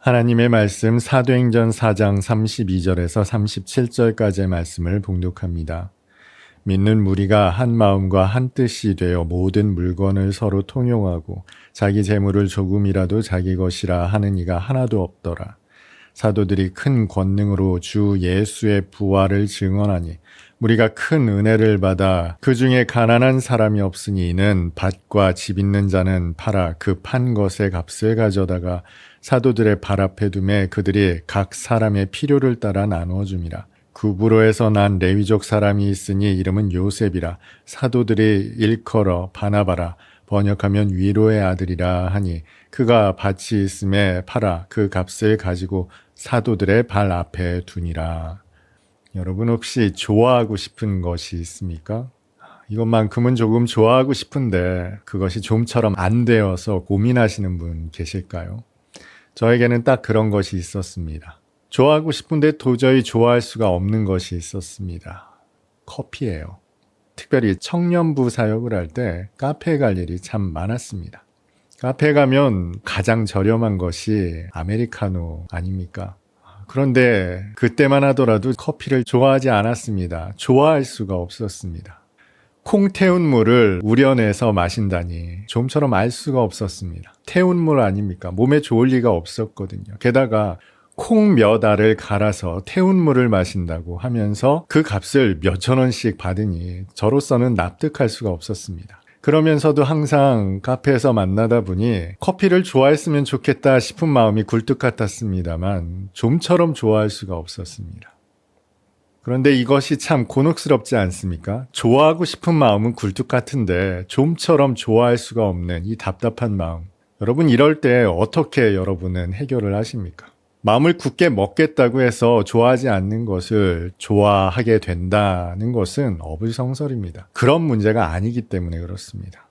하나님의 말씀 사도행전 4장 32절에서 37절까지의 말씀을 봉독합니다. 믿는 무리가 한 마음과 한 뜻이 되어 모든 물건을 서로 통용하고 자기 재물을 조금이라도 자기 것이라 하는 이가 하나도 없더라. 사도들이 큰 권능으로 주 예수의 부활을 증언하니 우리가 큰 은혜를 받아 그 중에 가난한 사람이 없으니 이는 밭과 집 있는 자는 팔아 그 판 것의 값을 가져다가 사도들의 발 앞에 두매 그들이 각 사람의 필요를 따라 나누어 줌이라. 구브로에서 난 레위족 사람이 있으니 이름은 요셉이라. 사도들이 일컬어 바나바라 번역하면 위로의 아들이라 하니 그가 밭이 있음에 팔아 그 값을 가지고 사도들의 발 앞에 두니라. 여러분 혹시 좋아하고 싶은 것이 있습니까? 이것만큼은 조금 좋아하고 싶은데 그것이 좀처럼 안 되어서 고민하시는 분 계실까요? 저에게는 딱 그런 것이 있었습니다. 좋아하고 싶은데 도저히 좋아할 수가 없는 것이 있었습니다. 커피예요. 특별히 청년부 사역을 할 때 카페에 갈 일이 참 많았습니다. 카페에 가면 가장 저렴한 것이 아메리카노 아닙니까? 그런데 그때만 하더라도 커피를 좋아하지 않았습니다. 좋아할 수가 없었습니다. 콩 태운 물을 우려내서 마신다니 좀처럼 알 수가 없었습니다. 태운 물 아닙니까? 몸에 좋을 리가 없었거든요. 게다가 콩 몇 알을 갈아서 태운 물을 마신다고 하면서 그 값을 몇천 원씩 받으니 저로서는 납득할 수가 없었습니다. 그러면서도 항상 카페에서 만나다 보니 커피를 좋아했으면 좋겠다 싶은 마음이 굴뚝 같았습니다만 좀처럼 좋아할 수가 없었습니다. 그런데 이것이 참 곤혹스럽지 않습니까? 좋아하고 싶은 마음은 굴뚝 같은데 좀처럼 좋아할 수가 없는 이 답답한 마음. 여러분 이럴 때 어떻게 여러분은 해결을 하십니까? 마음을 굳게 먹겠다고 해서 좋아하지 않는 것을 좋아하게 된다는 것은 어불성설입니다. 그런 문제가 아니기 때문에 그렇습니다.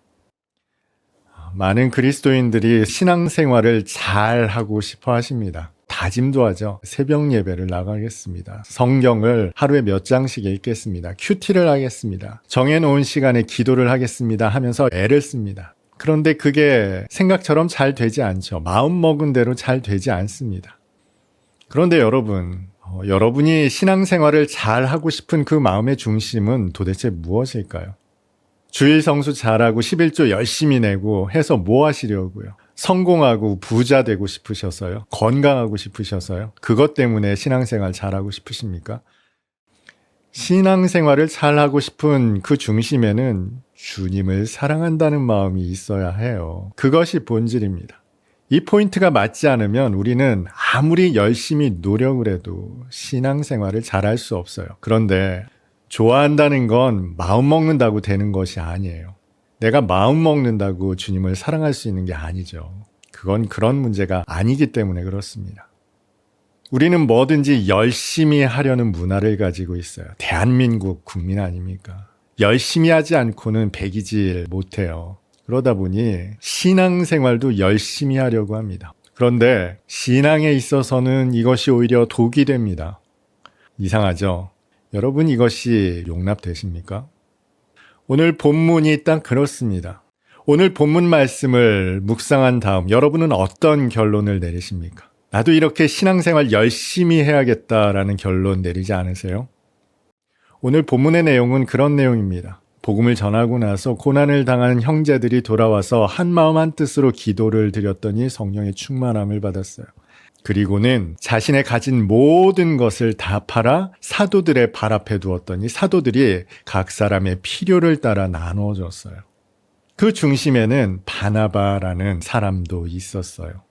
많은 그리스도인들이 신앙생활을 잘 하고 싶어 하십니다. 다짐도 하죠. 새벽 예배를 나가겠습니다. 성경을 하루에 몇 장씩 읽겠습니다. 큐티를 하겠습니다. 정해놓은 시간에 기도를 하겠습니다 하면서 애를 씁니다. 그런데 그게 생각처럼 잘 되지 않죠. 마음먹은 대로 잘 되지 않습니다. 그런데 여러분이 신앙생활을 잘 하고 싶은 그 마음의 중심은 도대체 무엇일까요? 주일 성수 잘하고 11조 열심히 내고 해서 뭐 하시려고요? 성공하고 부자 되고 싶으셔서요? 건강하고 싶으셔서요? 그것 때문에 신앙생활 잘하고 싶으십니까? 신앙생활을 잘하고 싶은 그 중심에는 주님을 사랑한다는 마음이 있어야 해요. 그것이 본질입니다. 이 포인트가 맞지 않으면 우리는 아무리 열심히 노력을 해도 신앙생활을 잘할 수 없어요. 그런데 좋아한다는 건 마음 먹는다고 되는 것이 아니에요. 내가 마음 먹는다고 주님을 사랑할 수 있는 게 아니죠. 그건 그런 문제가 아니기 때문에 그렇습니다. 우리는 뭐든지 열심히 하려는 문화를 가지고 있어요. 대한민국 국민 아닙니까? 열심히 하지 않고는 배기질 못해요. 그러다 보니 신앙생활도 열심히 하려고 합니다. 그런데 신앙에 있어서는 이것이 오히려 독이 됩니다. 이상하죠? 여러분 이것이 용납되십니까? 오늘 본문이 딱 그렇습니다. 오늘 본문 말씀을 묵상한 다음 여러분은 어떤 결론을 내리십니까? 나도 이렇게 신앙생활 열심히 해야겠다라는 결론 내리지 않으세요? 오늘 본문의 내용은 그런 내용입니다. 복음을 전하고 나서 고난을 당한 형제들이 돌아와서 한마음 한뜻으로 기도를 드렸더니 성령의 충만함을 받았어요. 그리고는 자신의 가진 모든 것을 다 팔아 사도들의 발 앞에 두었더니 사도들이 각 사람의 필요를 따라 나누어 줬어요. 그 중심에는 바나바라는 사람도 있었어요.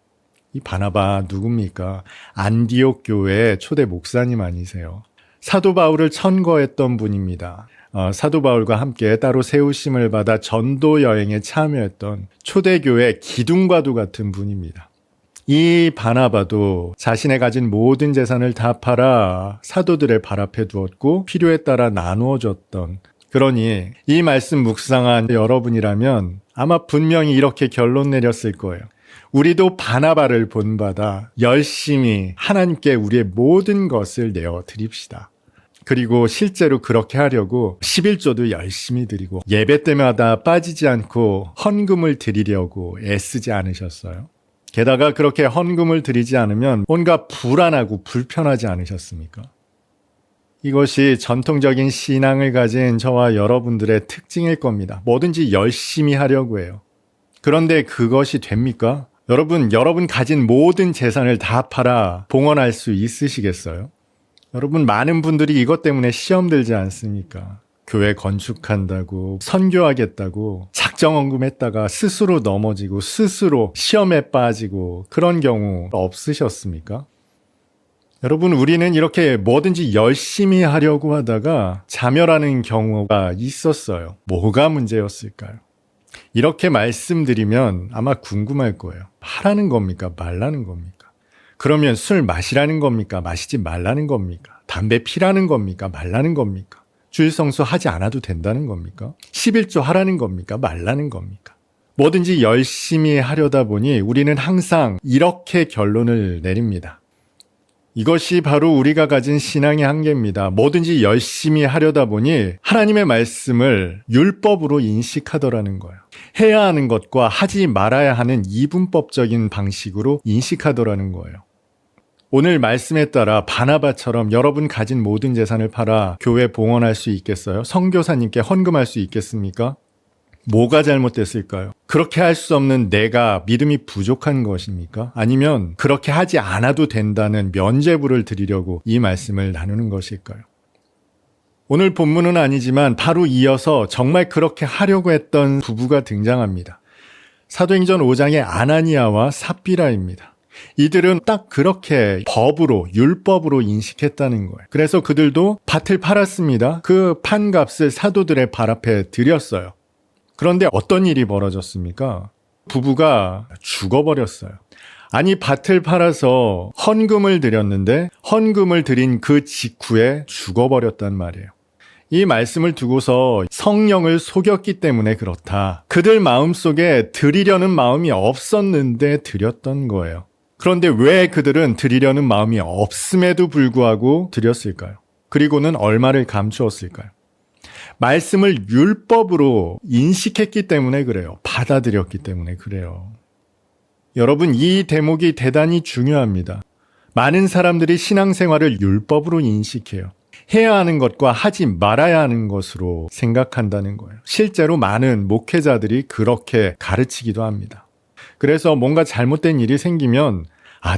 이 바나바 누굽니까? 안디옥 교회의 초대 목사님 아니세요? 사도 바울을 천거했던 분입니다. 사도 바울과 함께 따로 세우심을 받아 전도 여행에 참여했던 초대교회 기둥과도 같은 분입니다. 이 바나바도 자신의 가진 모든 재산을 다 팔아 사도들의 발 앞에 두었고 필요에 따라 나누어 줬던, 그러니 이 말씀 묵상한 여러분이라면 아마 분명히 이렇게 결론 내렸을 거예요. 우리도 바나바를 본받아 열심히 하나님께 우리의 모든 것을 내어 드립시다. 그리고 실제로 그렇게 하려고 11조도 열심히 드리고 예배 때마다 빠지지 않고 헌금을 드리려고 애쓰지 않으셨어요? 게다가 그렇게 헌금을 드리지 않으면 뭔가 불안하고 불편하지 않으셨습니까? 이것이 전통적인 신앙을 가진 저와 여러분들의 특징일 겁니다. 뭐든지 열심히 하려고 해요. 그런데 그것이 됩니까? 여러분 가진 모든 재산을 다 팔아 봉헌할 수 있으시겠어요? 여러분, 많은 분들이 이것 때문에 시험 들지 않습니까? 교회 건축한다고, 선교하겠다고, 작정헌금했다가 스스로 넘어지고, 스스로 시험에 빠지고, 그런 경우 없으셨습니까? 여러분, 우리는 이렇게 뭐든지 열심히 하려고 하다가 자멸하는 경우가 있었어요. 뭐가 문제였을까요? 이렇게 말씀드리면 아마 궁금할 거예요. 하라는 겁니까? 말라는 겁니까? 그러면 술 마시라는 겁니까? 마시지 말라는 겁니까? 담배 피라는 겁니까? 말라는 겁니까? 주일 성수 하지 않아도 된다는 겁니까? 11조 하라는 겁니까? 말라는 겁니까? 뭐든지 열심히 하려다 보니 우리는 항상 이렇게 결론을 내립니다. 이것이 바로 우리가 가진 신앙의 한계입니다. 뭐든지 열심히 하려다 보니 하나님의 말씀을 율법으로 인식하더라는 거예요. 해야 하는 것과 하지 말아야 하는 이분법적인 방식으로 인식하더라는 거예요. 오늘 말씀에 따라 바나바처럼 여러분 가진 모든 재산을 팔아 교회 봉헌할 수 있겠어요? 선교사님께 헌금할 수 있겠습니까? 뭐가 잘못됐을까요? 그렇게 할 수 없는 내가 믿음이 부족한 것입니까? 아니면 그렇게 하지 않아도 된다는 면죄부를 드리려고 이 말씀을 나누는 것일까요? 오늘 본문은 아니지만 바로 이어서 정말 그렇게 하려고 했던 부부가 등장합니다. 사도행전 5장의 아나니아와 삽비라입니다. 이들은 딱 그렇게 법으로, 율법으로 인식했다는 거예요. 그래서 그들도 밭을 팔았습니다. 그 판값을 사도들의 발 앞에 드렸어요. 그런데 어떤 일이 벌어졌습니까? 부부가 죽어버렸어요. 아니, 밭을 팔아서 헌금을 드렸는데 헌금을 드린 그 직후에 죽어버렸단 말이에요. 이 말씀을 두고서 성령을 속였기 때문에 그렇다. 그들 마음속에 드리려는 마음이 없었는데 드렸던 거예요. 그런데 왜 그들은 드리려는 마음이 없음에도 불구하고 드렸을까요? 그리고는 얼마를 감추었을까요? 말씀을 율법으로 인식했기 때문에 그래요. 받아들였기 때문에 그래요. 여러분, 이 대목이 대단히 중요합니다. 많은 사람들이 신앙생활을 율법으로 인식해요. 해야 하는 것과 하지 말아야 하는 것으로 생각한다는 거예요. 실제로 많은 목회자들이 그렇게 가르치기도 합니다. 그래서 뭔가 잘못된 일이 생기면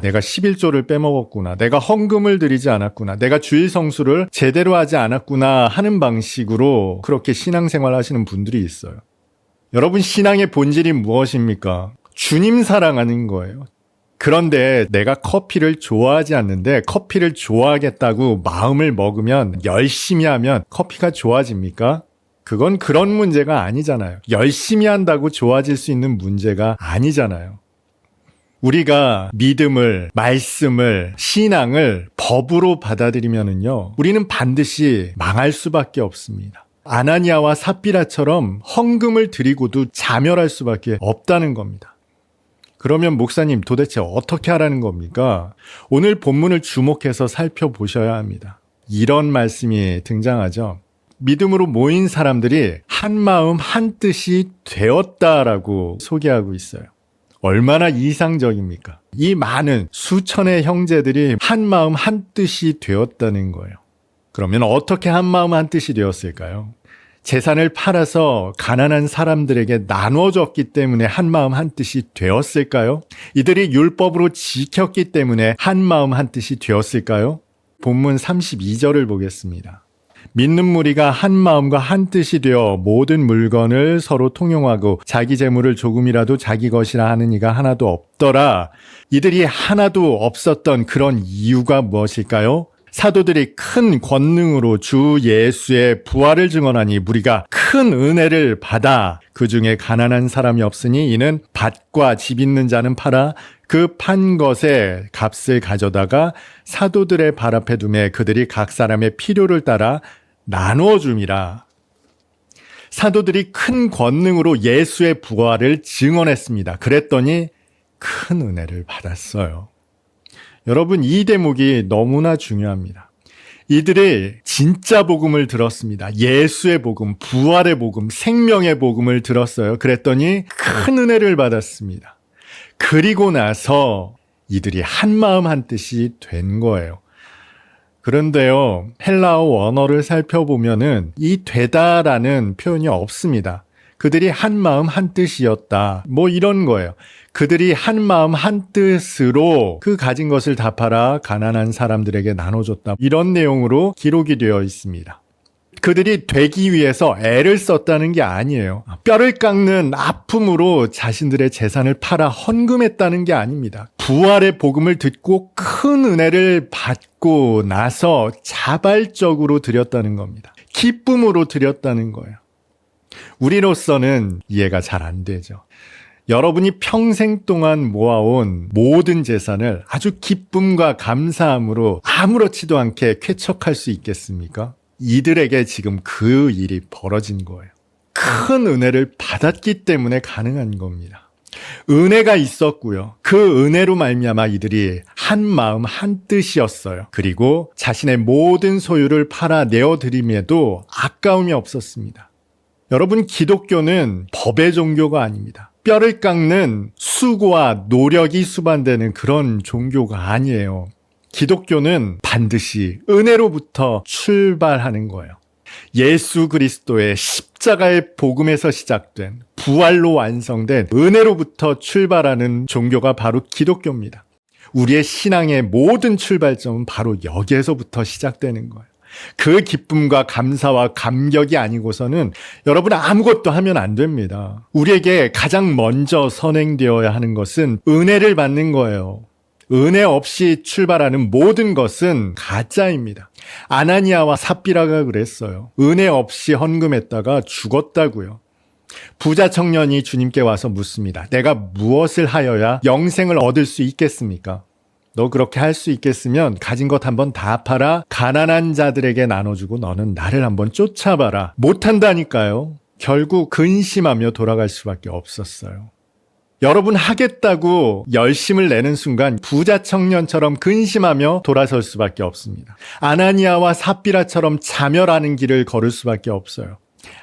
내가 11조를 빼먹었구나. 내가 헌금을 드리지 않았구나. 내가 주일 성수를 제대로 하지 않았구나 하는 방식으로 그렇게 신앙생활 하시는 분들이 있어요. 여러분, 신앙의 본질이 무엇입니까? 주님 사랑하는 거예요. 그런데 내가 커피를 좋아하지 않는데 커피를 좋아하겠다고 마음을 먹으면, 열심히 하면 커피가 좋아집니까? 그건 그런 문제가 아니잖아요. 열심히 한다고 좋아질 수 있는 문제가 아니잖아요. 우리가 믿음을, 말씀을, 신앙을 법으로 받아들이면은요, 우리는 반드시 망할 수밖에 없습니다. 아나니아와 삽비라처럼 헌금을 드리고도 자멸할 수밖에 없다는 겁니다. 그러면 목사님, 도대체 어떻게 하라는 겁니까? 오늘 본문을 주목해서 살펴보셔야 합니다. 이런 말씀이 등장하죠. 믿음으로 모인 사람들이 한 마음 한 뜻이 되었다라고 소개하고 있어요. 얼마나 이상적입니까? 이 많은 수천의 형제들이 한 마음 한 뜻이 되었다는 거예요. 그러면 어떻게 한 마음 한 뜻이 되었을까요? 재산을 팔아서 가난한 사람들에게 나눠줬기 때문에 한 마음 한 뜻이 되었을까요? 이들이 율법으로 지켰기 때문에 한 마음 한 뜻이 되었을까요? 본문 32절을 보겠습니다. 믿는 무리가 한 마음과 한 뜻이 되어 모든 물건을 서로 통용하고 자기 재물을 조금이라도 자기 것이라 하는 이가 하나도 없더라. 이들이 하나도 없었던 그런 이유가 무엇일까요? 사도들이 큰 권능으로 주 예수의 부활을 증언하니 무리가 큰 은혜를 받아 그 중에 가난한 사람이 없으니 이는 밭과 집 있는 자는 팔아 그 판 것의 값을 가져다가 사도들의 발 앞에 두매 그들이 각 사람의 필요를 따라 나누어 줌이라. 사도들이 큰 권능으로 예수의 부활을 증언했습니다. 그랬더니 큰 은혜를 받았어요. 여러분, 이 대목이 너무나 중요합니다. 이들이 진짜 복음을 들었습니다. 예수의 복음, 부활의 복음, 생명의 복음을 들었어요. 그랬더니 큰 은혜를 받았습니다. 그리고 나서 이들이 한마음 한뜻이 된 거예요. 그런데요, 헬라어 원어를 살펴보면은 이 되다라는 표현이 없습니다. 그들이 한마음 한뜻이었다. 뭐 이런 거예요. 그들이 한마음 한뜻으로 그 가진 것을 다 팔아 가난한 사람들에게 나눠줬다. 이런 내용으로 기록이 되어 있습니다. 그들이 되기 위해서 애를 썼다는 게 아니에요. 뼈를 깎는 아픔으로 자신들의 재산을 팔아 헌금했다는 게 아닙니다. 부활의 복음을 듣고 큰 은혜를 받고 나서 자발적으로 드렸다는 겁니다. 기쁨으로 드렸다는 거예요. 우리로서는 이해가 잘 안 되죠. 여러분이 평생 동안 모아온 모든 재산을 아주 기쁨과 감사함으로 아무렇지도 않게 쾌척할 수 있겠습니까? 이들에게 지금 그 일이 벌어진 거예요. 큰 은혜를 받았기 때문에 가능한 겁니다. 은혜가 있었고요. 그 은혜로 말미암아 이들이 한 마음 한 뜻이었어요. 그리고 자신의 모든 소유를 팔아 내어드림에도 아까움이 없었습니다. 여러분, 기독교는 법의 종교가 아닙니다. 뼈를 깎는 수고와 노력이 수반되는 그런 종교가 아니에요. 기독교는 반드시 은혜로부터 출발하는 거예요. 예수 그리스도의 십자가의 복음에서 시작된 부활로 완성된 은혜로부터 출발하는 종교가 바로 기독교입니다. 우리의 신앙의 모든 출발점은 바로 여기에서부터 시작되는 거예요. 그 기쁨과 감사와 감격이 아니고서는 여러분 아무것도 하면 안 됩니다. 우리에게 가장 먼저 선행되어야 하는 것은 은혜를 받는 거예요. 은혜 없이 출발하는 모든 것은 가짜입니다. 아나니아와 삽비라가 그랬어요. 은혜 없이 헌금했다가 죽었다고요. 부자 청년이 주님께 와서 묻습니다. 내가 무엇을 하여야 영생을 얻을 수 있겠습니까? 너 그렇게 할 수 있겠으면 가진 것 한번 다 팔아 가난한 자들에게 나눠주고 너는 나를 한번 쫓아봐라. 못한다니까요. 결국 근심하며 돌아갈 수밖에 없었어요. 여러분, 하겠다고 열심을 내는 순간 부자 청년처럼 근심하며 돌아설 수밖에 없습니다. 아나니아와 삽비라처럼 자멸하는 길을 걸을 수밖에 없어요.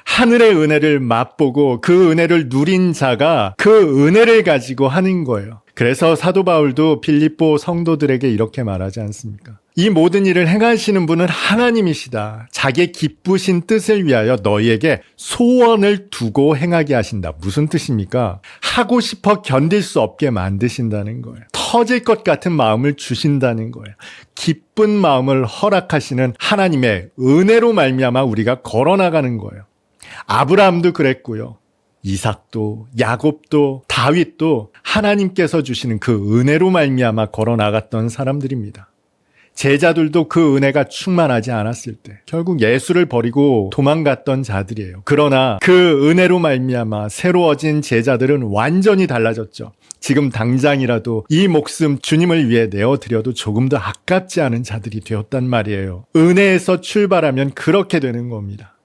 하늘의 은혜를 맛보고 그 은혜를 누린 자가 그 은혜를 가지고 하는 거예요. 그래서 사도 바울도 빌립보 성도들에게 이렇게 말하지 않습니까? 이 모든 일을 행하시는 분은 하나님이시다. 자기의 기쁘신 뜻을 위하여 너희에게 소원을 두고 행하게 하신다. 무슨 뜻입니까? 하고 싶어 견딜 수 없게 만드신다는 거예요. 터질 것 같은 마음을 주신다는 거예요. 기쁜 마음을 허락하시는 하나님의 은혜로 말미암아 우리가 걸어나가는 거예요. 아브라함도 그랬고요. 이삭도, 야곱도, 다윗도 하나님께서 주시는 그 은혜로 말미암아 걸어나갔던 사람들입니다. 제자들도 그 은혜가 충만하지 않았을 때 결국 예수를 버리고 도망갔던 자들이에요. 그러나 그 은혜로 말미암아 새로워진 제자들은 완전히 달라졌죠. 지금 당장이라도 이 목숨 주님을 위해 내어드려도 조금 더 아깝지 않은 자들이 되었단 말이에요. 은혜에서 출발하면 그렇게 되는 겁니다.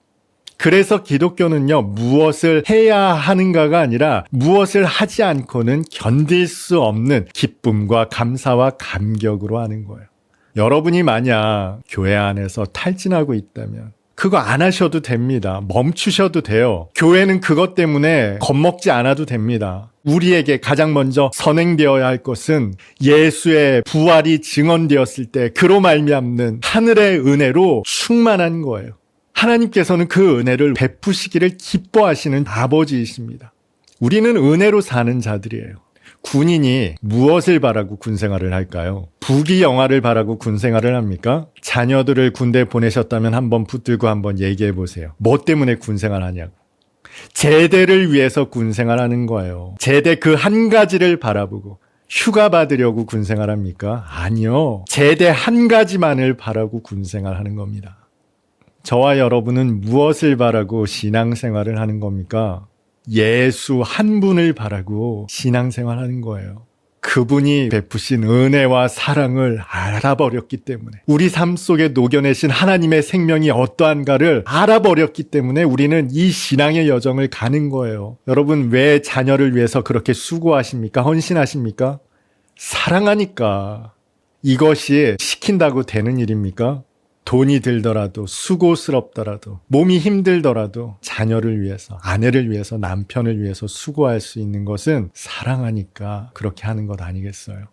그래서 기독교는요, 무엇을 해야 하는가가 아니라 무엇을 하지 않고는 견딜 수 없는 기쁨과 감사와 감격으로 하는 거예요. 여러분이 만약 교회 안에서 탈진하고 있다면 그거 안 하셔도 됩니다. 멈추셔도 돼요. 교회는 그것 때문에 겁먹지 않아도 됩니다. 우리에게 가장 먼저 선행되어야 할 것은 예수의 부활이 증언되었을 때 그로 말미암는 하늘의 은혜로 충만한 거예요. 하나님께서는 그 은혜를 베푸시기를 기뻐하시는 아버지이십니다. 우리는 은혜로 사는 자들이에요. 군인이 무엇을 바라고 군생활을 할까요? 부귀영화를 바라고 군생활을 합니까? 자녀들을 군대에 보내셨다면 한번 붙들고 한번 얘기해 보세요. 뭐 때문에 군생활 하냐고. 제대를 위해서 군생활 하는 거예요. 제대 그 한 가지를 바라보고 휴가 받으려고 군생활 합니까? 아니요. 제대 한 가지만을 바라고 군생활 하는 겁니다. 저와 여러분은 무엇을 바라고 신앙생활을 하는 겁니까? 예수 한 분을 바라고 신앙생활하는 거예요. 그분이 베푸신 은혜와 사랑을 알아버렸기 때문에, 우리 삶 속에 녹여내신 하나님의 생명이 어떠한가를 알아버렸기 때문에 우리는 이 신앙의 여정을 가는 거예요. 여러분, 왜 자녀를 위해서 그렇게 수고하십니까? 헌신하십니까? 사랑하니까. 이것이 시킨다고 되는 일입니까? 돈이 들더라도 수고스럽더라도 몸이 힘들더라도 자녀를 위해서 아내를 위해서 남편을 위해서 수고할 수 있는 것은 사랑하니까 그렇게 하는 것 아니겠어요?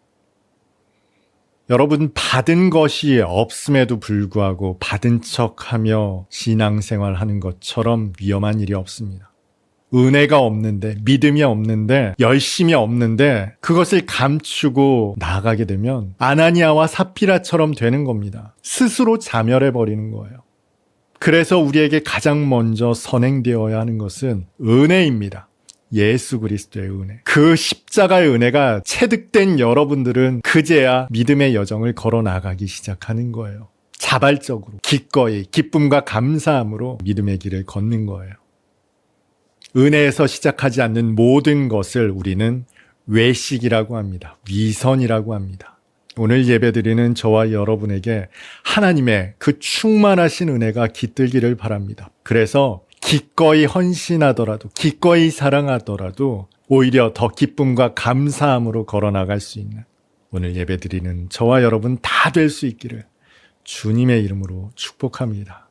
여러분 받은 것이 없음에도 불구하고 받은 척하며 신앙생활하는 것처럼 위험한 일이 없습니다. 은혜가 없는데 믿음이 없는데 열심이 없는데 그것을 감추고 나아가게 되면 아나니아와 삽비라처럼 되는 겁니다. 스스로 자멸해버리는 거예요. 그래서 우리에게 가장 먼저 선행되어야 하는 것은 은혜입니다. 예수 그리스도의 은혜. 그 십자가의 은혜가 체득된 여러분들은 그제야 믿음의 여정을 걸어 나가기 시작하는 거예요. 자발적으로 기꺼이 기쁨과 감사함으로 믿음의 길을 걷는 거예요. 은혜에서 시작하지 않는 모든 것을 우리는 외식이라고 합니다. 위선이라고 합니다. 오늘 예배드리는 저와 여러분에게 하나님의 그 충만하신 은혜가 깃들기를 바랍니다. 그래서 기꺼이 헌신하더라도 기꺼이 사랑하더라도 오히려 더 기쁨과 감사함으로 걸어나갈 수 있는 오늘 예배드리는 저와 여러분 다 될 수 있기를 주님의 이름으로 축복합니다.